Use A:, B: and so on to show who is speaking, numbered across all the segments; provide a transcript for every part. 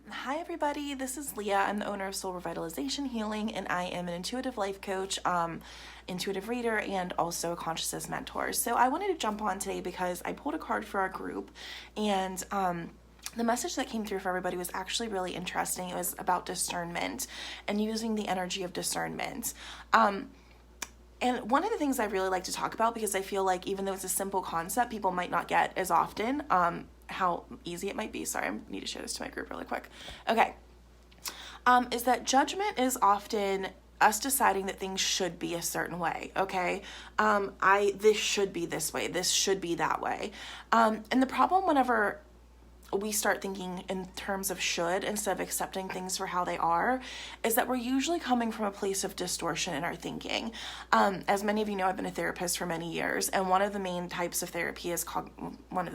A: Hi everybody, this is Leah. I'm the owner of Soul Revitalization Healing, and I am an intuitive life coach, intuitive reader, and also a consciousness mentor. So I wanted to jump on today because I pulled a card for our group, and the message that came through for everybody was actually really interesting. It was about discernment and using the energy of discernment. And one of the things I really like to talk about, because I feel like even though it's a simple concept, people might not get as often how easy it might be. Sorry, I need to share this to my group really quick. Okay. Is that judgment is often us deciding that things should be a certain way, okay? This should be this way, this should be that way. And the problem whenever we start thinking in terms of should instead of accepting things for how they are is that we're usually coming from a place of distortion in our thinking. As many of you know, I've been a therapist for many years, and one of the main types of therapy is one of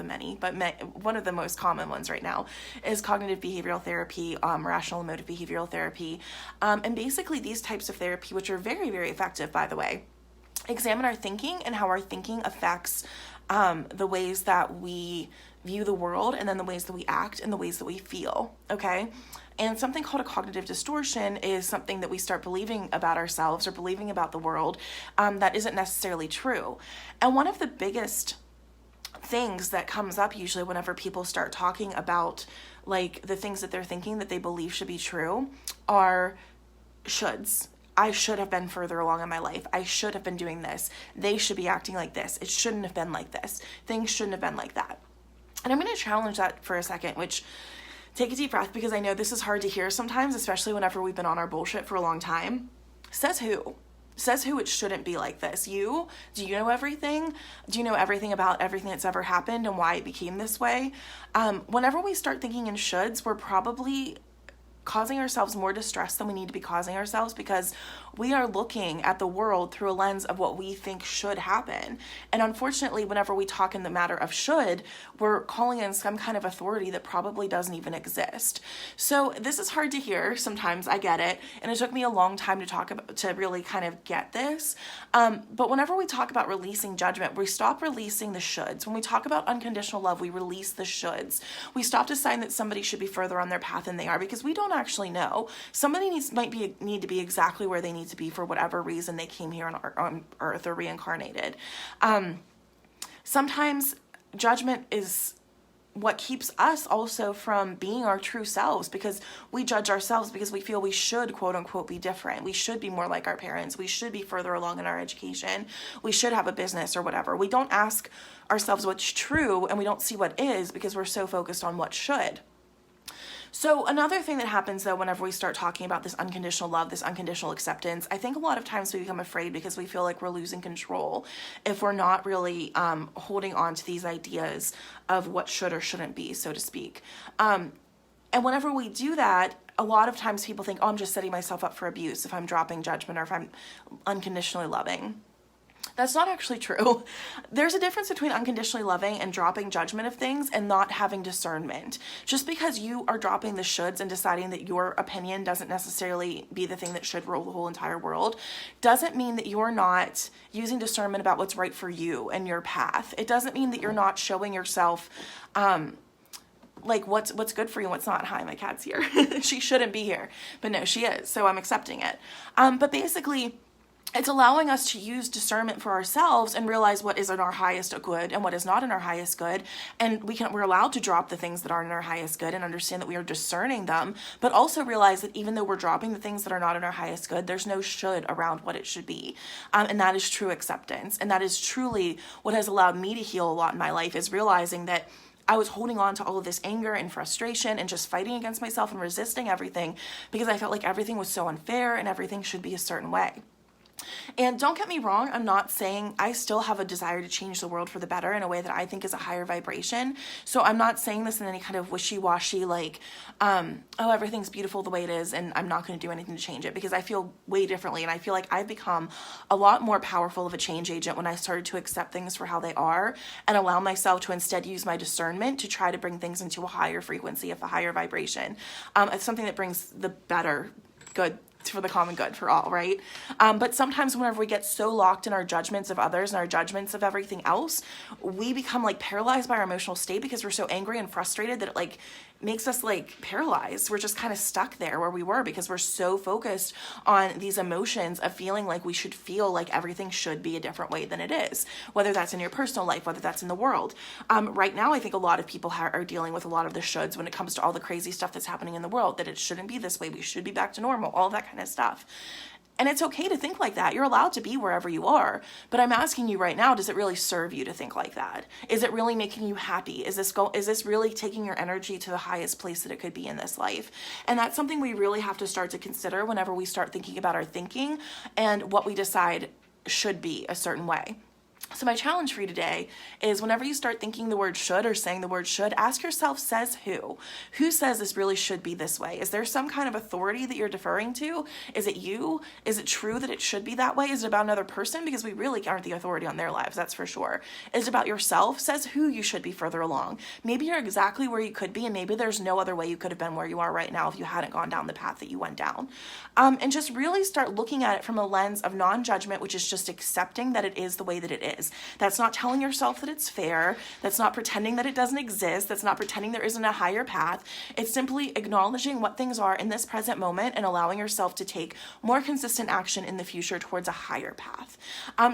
A: the most common ones right now is cognitive behavioral therapy, rational emotive behavioral therapy, and basically these types of therapy, which are very, very effective, by the way, examine our thinking and how our thinking affects the ways that we view the world, and then the ways that we act and the ways that we feel, okay? And something called a cognitive distortion is something that we start believing about ourselves or believing about the world that isn't necessarily true. And one of the biggest things that comes up usually whenever people start talking about like the things that they're thinking that they believe should be true are shoulds. I should have been further along in my life. I should have been doing this. They should be acting like this. It shouldn't have been like this. Things shouldn't have been like that. And I'm going to challenge that for a second, which take a deep breath, because I know this is hard to hear sometimes, especially whenever we've been on our bullshit for a long time. Says who? Says who it shouldn't be like this? You? Do you know everything? Do you know everything about everything that's ever happened and why it became this way? Whenever we start thinking in shoulds, we're probably causing ourselves more distress than we need to be causing ourselves, because we are looking at the world through a lens of what we think should happen. And unfortunately, whenever we talk in the matter of should, we're calling in some kind of authority that probably doesn't even exist. So this is hard to hear sometimes, I get it, and it took me a long time to really kind of get this. But whenever we talk about releasing judgment, we stop releasing the shoulds. When we talk about unconditional love, we release the shoulds. We stop deciding that somebody should be further on their path than they are, because we don't actually know. Somebody need to be exactly where they need to be for whatever reason they came here on earth or reincarnated. Sometimes judgment is what keeps us also from being our true selves, because we judge ourselves because we feel we should, quote unquote, be different. We should be more like our parents. We should be further along in our education. We should have a business or whatever. We don't ask ourselves what's true, and we don't see what is, because we're so focused on what should. So another thing that happens, though, whenever we start talking about this unconditional love, this unconditional acceptance, I think a lot of times we become afraid because we feel like we're losing control if we're not really holding on to these ideas of what should or shouldn't be, so to speak. And whenever we do that, a lot of times people think, oh, I'm just setting myself up for abuse if I'm dropping judgment or if I'm unconditionally loving. That's not actually true. There's a difference between unconditionally loving and dropping judgment of things and not having discernment. Just because you are dropping the shoulds and deciding that your opinion doesn't necessarily be the thing that should rule the whole entire world doesn't mean that you're not using discernment about what's right for you and your path. It doesn't mean that you're not showing yourself like what's good for you and what's not. Hi, my cat's here. She shouldn't be here, but no, she is, so I'm accepting it. But basically, it's allowing us to use discernment for ourselves and realize what is in our highest good and what is not in our highest good. And we're allowed to drop the things that aren't in our highest good and understand that we are discerning them, but also realize that even though we're dropping the things that are not in our highest good, there's no should around what it should be. And that is true acceptance. And that is truly what has allowed me to heal a lot in my life, is realizing that I was holding on to all of this anger and frustration and just fighting against myself and resisting everything because I felt like everything was so unfair and everything should be a certain way. And don't get me wrong, I'm not saying I still have a desire to change the world for the better in a way that I think is a higher vibration. So I'm not saying this in any kind of wishy-washy, like, oh, everything's beautiful the way it is and I'm not going to do anything to change it, because I feel way differently. And I feel like I've become a lot more powerful of a change agent when I started to accept things for how they are and allow myself to instead use my discernment to try to bring things into a higher frequency, of a higher vibration. It's something that brings the better, good for the common good for all, right? But sometimes whenever we get so locked in our judgments of others and our judgments of everything else, we become like paralyzed by our emotional state because we're so angry and frustrated that it like makes us like paralyzed. We're just kind of stuck there where we were because we're so focused on these emotions of feeling like we should feel like everything should be a different way than it is, whether that's in your personal life, whether that's in the world. Right now, I think a lot of people are dealing with a lot of the shoulds when it comes to all the crazy stuff that's happening in the world, that it shouldn't be this way. We should be back to normal, all that kind of stuff. And it's okay to think like that. You're allowed to be wherever you are. But I'm asking you right now, does it really serve you to think like that? Is it really making you happy? Is this really taking your energy to the highest place that it could be in this life? And that's something we really have to start to consider whenever we start thinking about our thinking and what we decide should be a certain way. So my challenge for you today is whenever you start thinking the word should or saying the word should, ask yourself, says who? Who says this really should be this way? Is there some kind of authority that you're deferring to? Is it you? Is it true that it should be that way? Is it about another person? Because we really aren't the authority on their lives, that's for sure. Is it about yourself? Says who you should be further along. Maybe you're exactly where you could be, and maybe there's no other way you could have been where you are right now if you hadn't gone down the path that you went down. And just really start looking at it from a lens of non-judgment, which is just accepting that it is the way that it is. That's not telling yourself that it's fair. That's not pretending that it doesn't exist. That's not pretending there isn't a higher path. It's simply acknowledging what things are in this present moment and allowing yourself to take more consistent action in the future towards a higher path.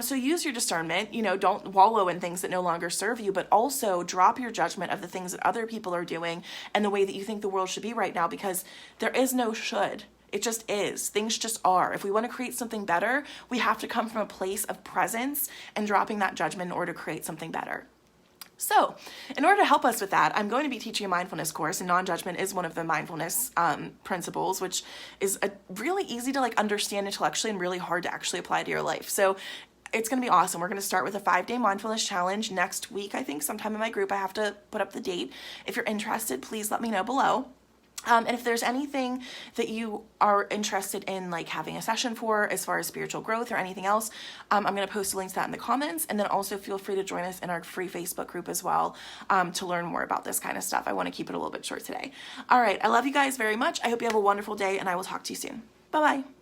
A: So use your discernment. Don't wallow in things that no longer serve you, but also drop your judgment of the things that other people are doing and the way that you think the world should be right now, because there is no should. It just is. Things just are. If we want to create something better, we have to come from a place of presence and dropping that judgment in order to create something better. So, in order to help us with that, I'm going to be teaching a mindfulness course, and non-judgment is one of the mindfulness principles, which is really easy to understand intellectually and really hard to actually apply to your life. So, it's going to be awesome. We're going to start with a 5-day mindfulness challenge next week, I think, sometime in my group. I have to put up the date. If you're interested, please let me know below. And if there's anything that you are interested in having a session for as far as spiritual growth or anything else, I'm going to post a link to that in the comments. And then also feel free to join us in our free Facebook group as well to learn more about this kind of stuff. I want to keep it a little bit short today. All right. I love you guys very much. I hope you have a wonderful day, and I will talk to you soon. Bye-bye.